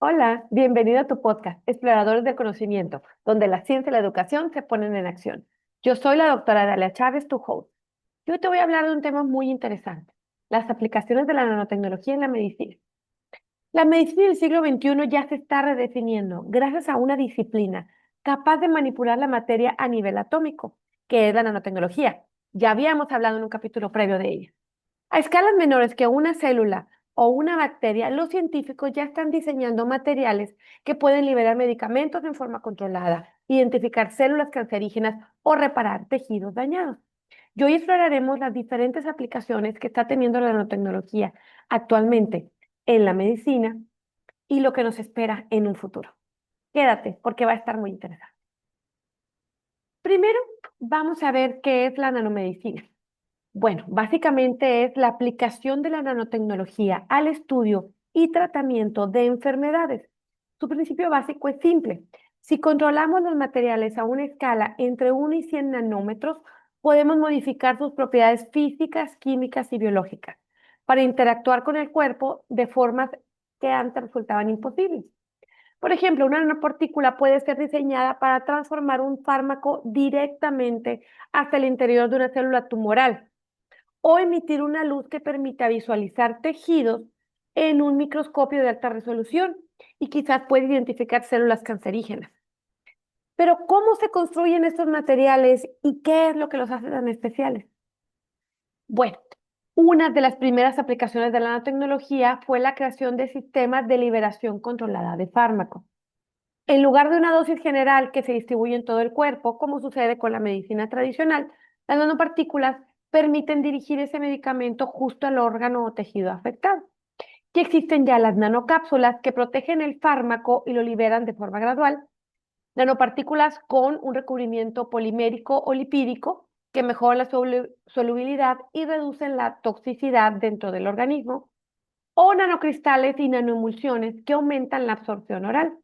Hola, bienvenido a tu podcast, Exploradores del Conocimiento, donde la ciencia y la educación se ponen en acción. Yo soy la doctora Dalia Chávez, tu host. Yo te voy a hablar de un tema muy interesante, las aplicaciones de la nanotecnología en la medicina. La medicina del siglo XXI ya se está redefiniendo gracias a una disciplina capaz de manipular la materia a nivel atómico, que es la nanotecnología. Ya habíamos hablado en un capítulo previo de ella. A escalas menores que una célula o una bacteria, los científicos ya están diseñando materiales que pueden liberar medicamentos en forma controlada, identificar células cancerígenas o reparar tejidos dañados. Y hoy exploraremos las diferentes aplicaciones que está teniendo la nanotecnología actualmente en la medicina y lo que nos espera en un futuro. Quédate porque va a estar muy interesante. Primero, vamos a ver qué es la nanomedicina. Bueno, básicamente es la aplicación de la nanotecnología al estudio y tratamiento de enfermedades. Su principio básico es simple. Si controlamos los materiales a una escala entre 1 y 100 nanómetros, podemos modificar sus propiedades físicas, químicas y biológicas para interactuar con el cuerpo de formas que antes resultaban imposibles. Por ejemplo, una nanopartícula puede ser diseñada para transformar un fármaco directamente hasta el interior de una célula tumoral o emitir una luz que permita visualizar tejidos en un microscopio de alta resolución y quizás puede identificar células cancerígenas. Pero ¿cómo se construyen estos materiales y qué es lo que los hace tan especiales? Bueno, una de las primeras aplicaciones de la nanotecnología fue la creación de sistemas de liberación controlada de fármacos. En lugar de una dosis general que se distribuye en todo el cuerpo, como sucede con la medicina tradicional, las nanopartículas permiten dirigir ese medicamento justo al órgano o tejido afectado. Y existen ya las nanocápsulas que protegen el fármaco y lo liberan de forma gradual. Nanopartículas con un recubrimiento polimérico o lipídico que mejoran la solubilidad y reducen la toxicidad dentro del organismo. O nanocristales y nanoemulsiones que aumentan la absorción oral.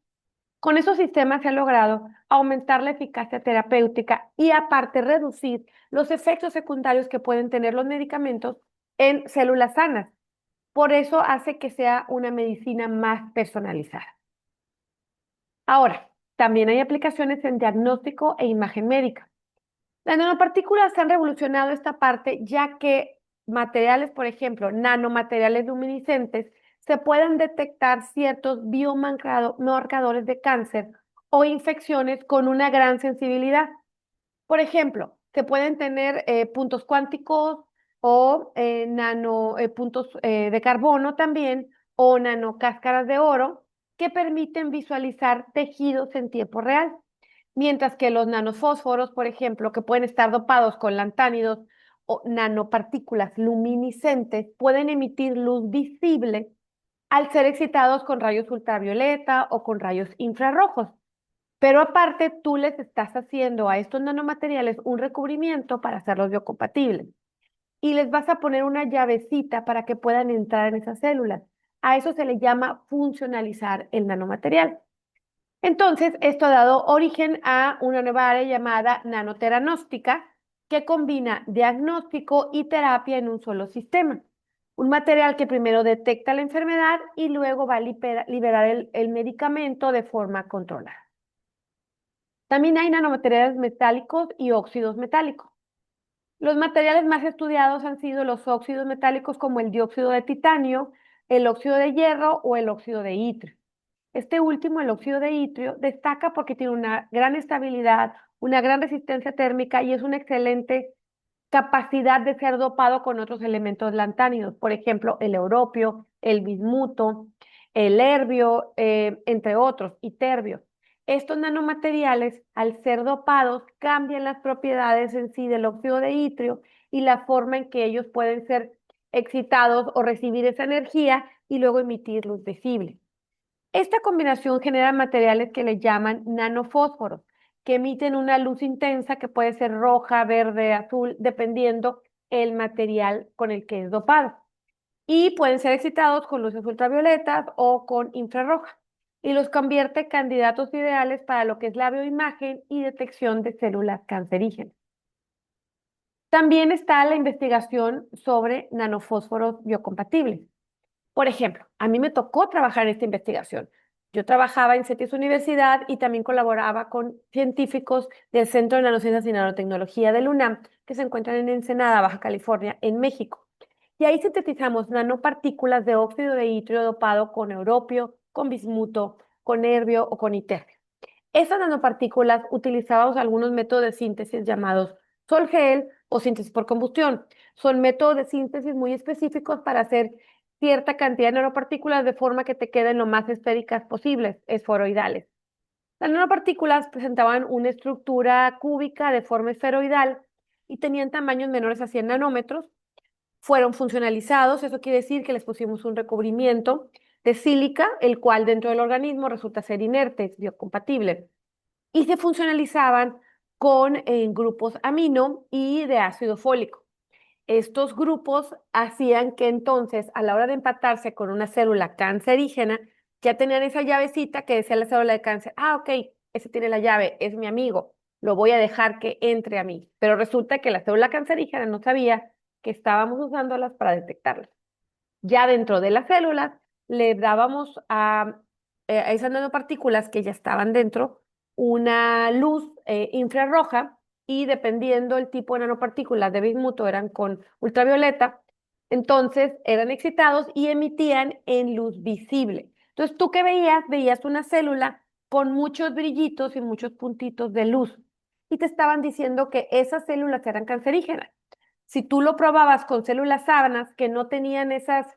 Con esos sistemas se ha logrado aumentar la eficacia terapéutica y aparte reducir los efectos secundarios que pueden tener los medicamentos en células sanas. Por eso hace que sea una medicina más personalizada. Ahora, también hay aplicaciones en diagnóstico e imagen médica. Las nanopartículas han revolucionado esta parte ya que materiales, por ejemplo, nanomateriales luminiscentes, se pueden detectar ciertos biomarcadores de cáncer o infecciones con una gran sensibilidad. Por ejemplo, se pueden tener puntos cuánticos o puntos de carbono también o nanocáscaras de oro que permiten visualizar tejidos en tiempo real. Mientras que los nanofósforos, por ejemplo, que pueden estar dopados con lantánidos o nanopartículas luminiscentes, pueden emitir luz visible al ser excitados con rayos ultravioleta o con rayos infrarrojos. Pero aparte, tú les estás haciendo a estos nanomateriales un recubrimiento para hacerlos biocompatibles y les vas a poner una llavecita para que puedan entrar en esas células. A eso se le llama funcionalizar el nanomaterial. Entonces, esto ha dado origen a una nueva área llamada nanoteragnóstica, que combina diagnóstico y terapia en un solo sistema. Un material que primero detecta la enfermedad y luego va a liberar el medicamento de forma controlada. También hay nanomateriales metálicos y óxidos metálicos. Los materiales más estudiados han sido los óxidos metálicos como el dióxido de titanio, el óxido de hierro o el óxido de itrio. Este último, el óxido de itrio, destaca porque tiene una gran estabilidad, una gran resistencia térmica y es una excelente capacidad de ser dopado con otros elementos lantánidos, por ejemplo, el europio, el bismuto, el herbio, entre otros, y terbio. Estos nanomateriales, al ser dopados, cambian las propiedades en sí del óxido de itrio y la forma en que ellos pueden ser excitados o recibir esa energía y luego emitir luz visible. Esta combinación genera materiales que le llaman nanofósforos, que emiten una luz intensa que puede ser roja, verde, azul, dependiendo el material con el que es dopado. Y pueden ser excitados con luces ultravioletas o con infrarroja. Y los convierte en candidatos ideales para lo que es la bioimagen y detección de células cancerígenas. También está la investigación sobre nanofósforos biocompatibles. Por ejemplo, a mí me tocó trabajar en esta investigación. Yo trabajaba en CETIS Universidad y también colaboraba con científicos del Centro de Nanociencias y Nanotecnología del UNAM, que se encuentran en Ensenada, Baja California, en México. Y ahí sintetizamos nanopartículas de óxido de itrio dopado con europio, con bismuto, con nerbio o con iterio. Esas nanopartículas utilizábamos algunos métodos de síntesis llamados sol-gel o síntesis por combustión. Son métodos de síntesis muy específicos para hacer cierta cantidad de nanopartículas de forma que te queden lo más esféricas posibles, esforoidales. Las nanopartículas presentaban una estructura cúbica de forma esferoidal y tenían tamaños menores a 100 nanómetros. Fueron funcionalizados, eso quiere decir que les pusimos un recubrimiento de sílica, el cual dentro del organismo resulta ser inerte, es biocompatible, y se funcionalizaban con grupos amino y de ácido fólico. Estos grupos hacían que entonces, a la hora de empatarse con una célula cancerígena, ya tenían esa llavecita que decía la célula de cáncer, ah, ok, ese tiene la llave, es mi amigo, lo voy a dejar que entre a mí. Pero resulta que la célula cancerígena no sabía que estábamos usándolas para detectarlas. Ya dentro de las células le dábamos a esas nanopartículas que ya estaban dentro una luz infrarroja y dependiendo el tipo de nanopartículas de bismuto eran con ultravioleta, entonces eran excitados y emitían en luz visible. Entonces, ¿tú qué veías? Veías una célula con muchos brillitos y muchos puntitos de luz y te estaban diciendo que esas células eran cancerígenas. Si tú lo probabas con células sanas que no tenían esas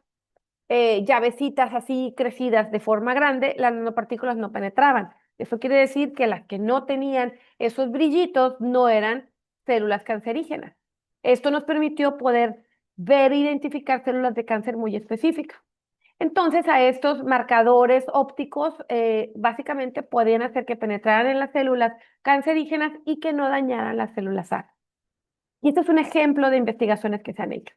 llavecitas así crecidas de forma grande, las nanopartículas no penetraban. Eso quiere decir que las que no tenían esos brillitos no eran células cancerígenas. Esto nos permitió poder ver e identificar células de cáncer muy específicas. Entonces, a estos marcadores ópticos básicamente podían hacer que penetraran en las células cancerígenas y que no dañaran las células sanas. Y este es un ejemplo de investigaciones que se han hecho.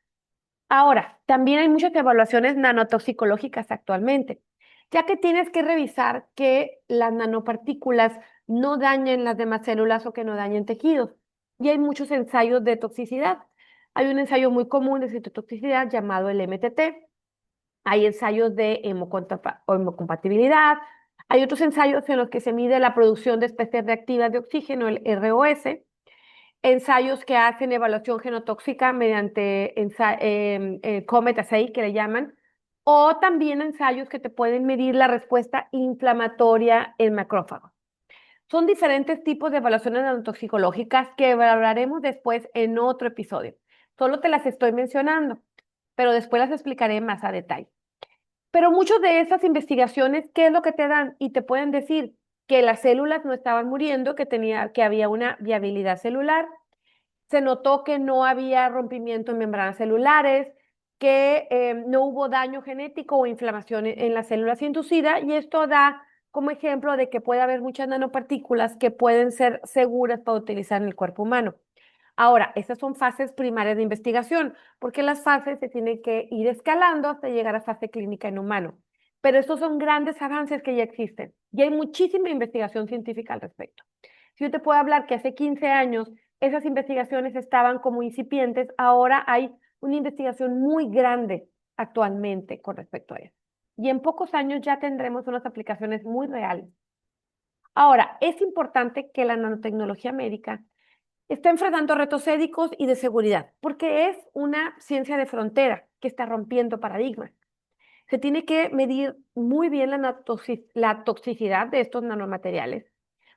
Ahora, también hay muchas evaluaciones nanotoxicológicas actualmente, ya que tienes que revisar que las nanopartículas no dañen las demás células o que no dañen tejidos. Y hay muchos ensayos de toxicidad. Hay un ensayo muy común de citotoxicidad llamado el MTT. Hay ensayos de hemocompatibilidad. Hay otros ensayos en los que se mide la producción de especies reactivas de oxígeno, el ROS, ensayos que hacen evaluación genotóxica mediante COMET-6, que le llaman, o también ensayos que te pueden medir la respuesta inflamatoria en macrófagos. Son diferentes tipos de evaluaciones nanotoxicológicas que hablaremos después en otro episodio. Solo te las estoy mencionando, pero después las explicaré más a detalle. Pero muchas de esas investigaciones, ¿qué es lo que te dan? Y te pueden decir que las células no estaban muriendo, que había una viabilidad celular. Se notó que no había rompimiento en membranas celulares, que no hubo daño genético o inflamación en las células inducidas, y esto da como ejemplo de que puede haber muchas nanopartículas que pueden ser seguras para utilizar en el cuerpo humano. Ahora, estas son fases primarias de investigación, porque las fases se tienen que ir escalando hasta llegar a fase clínica en humano. Pero estos son grandes avances que ya existen y hay muchísima investigación científica al respecto. Si yo te puedo hablar que hace 15 años esas investigaciones estaban como incipientes, ahora hay una investigación muy grande actualmente con respecto a eso. Y en pocos años ya tendremos unas aplicaciones muy reales. Ahora, es importante que la nanotecnología médica está enfrentando retos éticos y de seguridad, porque es una ciencia de frontera que está rompiendo paradigmas. Se tiene que medir muy bien la toxicidad de estos nanomateriales,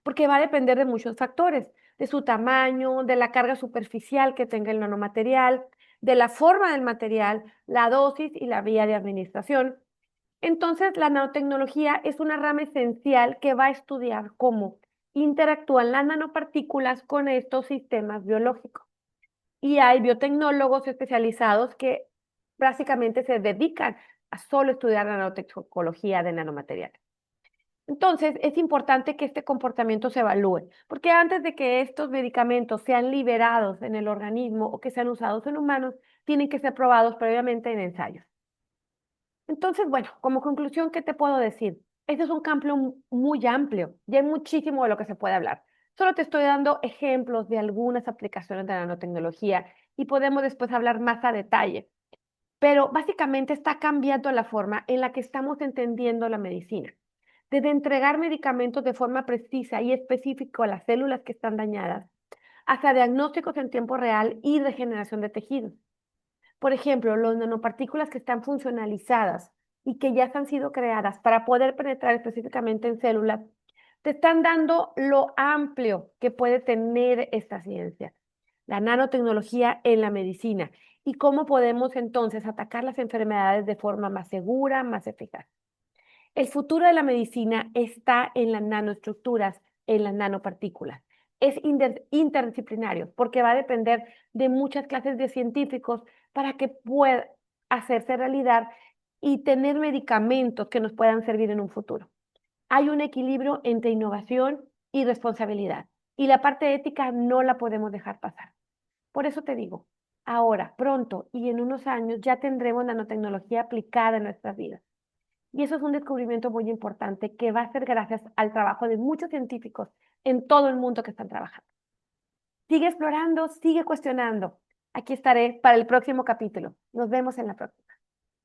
porque va a depender de muchos factores, de su tamaño, de la carga superficial que tenga el nanomaterial, de la forma del material, la dosis y la vía de administración. Entonces, la nanotecnología es una rama esencial que va a estudiar cómo interactúan las nanopartículas con estos sistemas biológicos. Y hay biotecnólogos especializados que básicamente se dedican a solo estudiar la nanotecnología de nanomateriales. Entonces, es importante que este comportamiento se evalúe, porque antes de que estos medicamentos sean liberados en el organismo o que sean usados en humanos, tienen que ser probados previamente en ensayos. Entonces, bueno, como conclusión, ¿qué te puedo decir? Este es un campo muy amplio y hay muchísimo de lo que se puede hablar. Solo te estoy dando ejemplos de algunas aplicaciones de la nanotecnología y podemos después hablar más a detalle. Pero básicamente está cambiando la forma en la que estamos entendiendo la medicina. desde entregar medicamentos de forma precisa y específica a las células que están dañadas, hasta diagnósticos en tiempo real y regeneración de tejidos. Por ejemplo, las nanopartículas que están funcionalizadas y que ya han sido creadas para poder penetrar específicamente en células, te están dando lo amplio que puede tener esta ciencia, la nanotecnología en la medicina y cómo podemos entonces atacar las enfermedades de forma más segura, más eficaz. El futuro de la medicina está en las nanoestructuras, en las nanopartículas. Es interdisciplinario porque va a depender de muchas clases de científicos para que pueda hacerse realidad y tener medicamentos que nos puedan servir en un futuro. Hay un equilibrio entre innovación y responsabilidad y la parte ética no la podemos dejar pasar. Por eso te digo, ahora, pronto y en unos años ya tendremos nanotecnología aplicada en nuestras vidas. Y eso es un descubrimiento muy importante que va a ser gracias al trabajo de muchos científicos en todo el mundo que están trabajando. Sigue explorando, sigue cuestionando. Aquí estaré para el próximo capítulo. Nos vemos en la próxima.